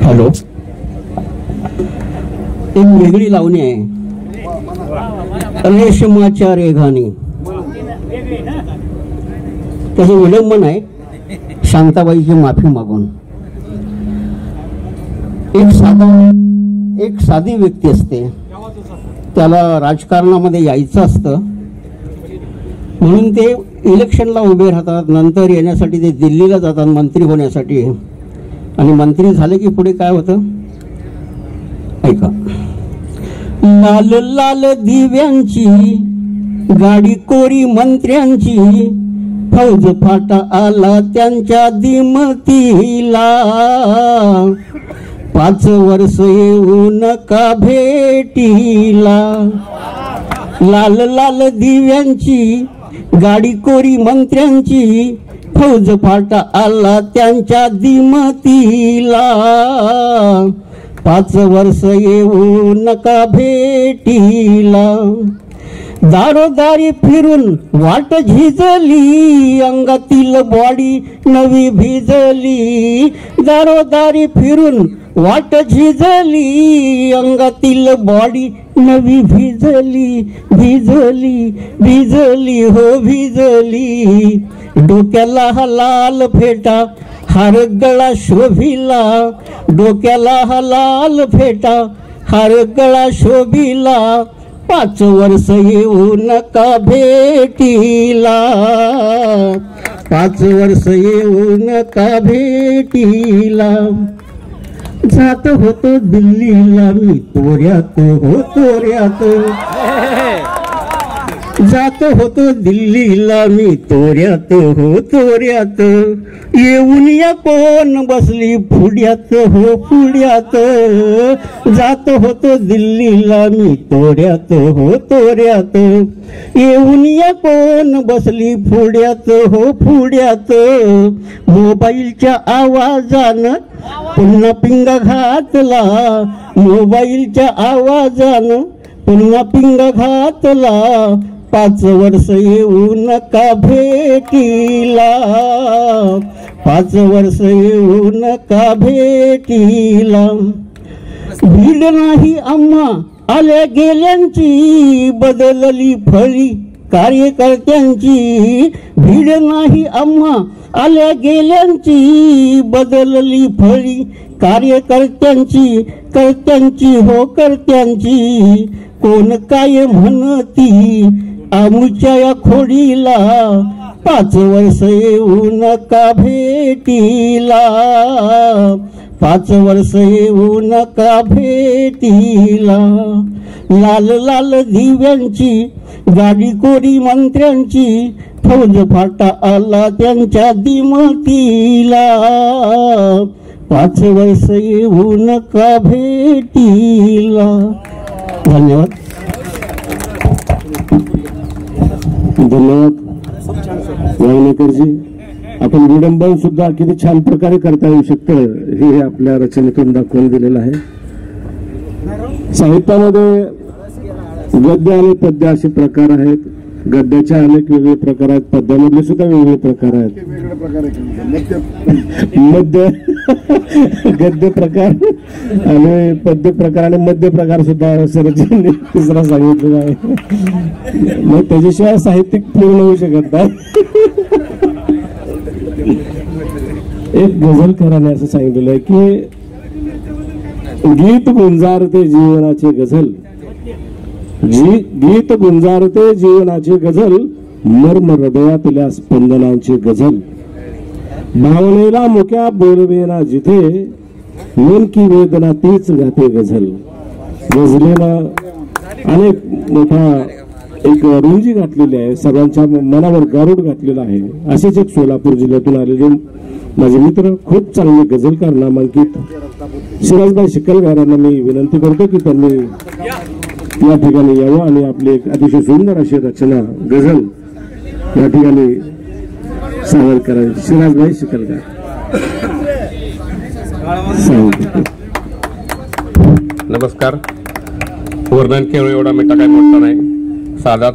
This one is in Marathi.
हॅलो, एक वेगळी लावणी आहे, रेशमाच्या रेघानी. त्याचं विडंबन आहे शांताबाईची माफी मागून. एक साधी व्यक्ती असते, त्याला राजकारणामध्ये यायचं असतं म्हणून ते इलेक्शनला उभे राहतात. नंतर येण्यासाठी ते दिल्लीला जातात मंत्री होण्यासाठी. आणि मंत्री झाले की पुढे काय होतं ऐका. लाल लाल दिव्यांची गाडी कोरी मंत्र्यांची, फौज फाटा आला त्यांच्या दिमतीला. 5 वर्ष येऊ नका भेटीला. लाल लाल दिव्यांची गाडी कोरी मंत्र्यांची, फौज फाटा आला त्यांच्या दिमतीला. 5 वर्ष येऊ नका भेटीला. दारोदारी फिरून वाट झिजली, अंगातील बॉडी नवी भिजली. दारोदारी फिरून वाट झिजली, अंगातील बॉडी नवी भिजली. भिजली भिजली हो भिजली. डोक्याला हा लाल फेटा हार गळा शोभिला. डोक्याला हा लाल फेटा हार गळा शोभिला. 5 वर्ष येऊ नका भेटीला. 5 वर्ष येऊ नका भेटीला. जात होतो दिल्लीला मी तोऱ्यात हो तोऱ्यात. जात होतो दिल्लीला मी तोऱ्यात हो तोऱ्यात. येऊन या कोण बसली पुढ्यात हो पुढ्यात. जात होतो दिल्लीला मी तोऱ्यात हो तोऱ्यात. येऊन या कोण बसली पुढ्यात हो पुढ्यात. मोबाईलच्या आवाजानं पुन्हा पिंग घातला. मोबाईलच्या आवाजानं पुन्हा पिंग घातला. 5 वर्ष येऊ नका भेटीला. 5 वर्ष येऊ नका भेटीला. भीड नाही आम्हा आल्या गेल्यांची, बदलली फळी कार्यकर्त्यांची. भीड नाही आम्हा आल्या गेल्यांची, बदलली फळी कार्यकर्त्यांची. कर्त्यांची हो कर्त्यांची. कोण काय म्हणती आमुच्या या खोडीला. 5 वर्ष येऊ नका भेटीला. 5 वर्ष येऊ नका भेटीला. लाल लाल दिव्यांची गाडी कोरी मंत्र्यांची, फौज फाटा आला त्यांच्या दिमतीला. 5 वर्ष येऊ नका भेटीला. धन्यवाद. धन्यवाद वावणेकरजी. आपण विडंबन सुद्धा किती छान प्रकारे करता येऊ शकतं हे आपल्या रचनेतून दाखवून दिलेलं आहे. साहित्यामध्ये गद्य आणि पद्य असे प्रकार आहेत. गद्याचे अनेक वेगळे प्रकार आहेत, पद्यामधले सुद्धा वेगवेगळे प्रकार आहेत. मध्य गद्य प्रकार आणि पद्य प्रकार आणि मध्य प्रकार सुद्धा सरजींनी तिसरा सांगितलेला आहे. मग त्याच्याशिवाय साहित्यिक पूर्ण होऊ शकत नाही. एक गझलकाराने असं सांगितलेलं आहे की गीत गुंजारते जीवनाची गझल. गीत गुंजारते जीवनाची गझल, मर्म हृदयातल्या स्पंदनांची गझल. भावनेला मुक्या बोलवेना जिथे, नेमकी वेदना तीच गाते गझल. गझलेला अनेक मोठा एक रुंजी घातलेली आहे, सर्वांच्या मनावर गारूड घातलेला आहे. असेच एक सोलापूर जिल्ह्यातून आलेले माझे मित्र, खूप चांगले गझलकार नामांकित सिराजभाई शिकलगारांना मी विनंती करतो की त्यांनी या ठिकाणी यावं आणि आपली एक अतिशय सुंदर अशी रचना गझल या ठिकाणी सादर करावी. सिराजभाई शिकलगार. नमस्कार. वर्णन केवळ एवढा मिठा काय मोठा नाही, साधा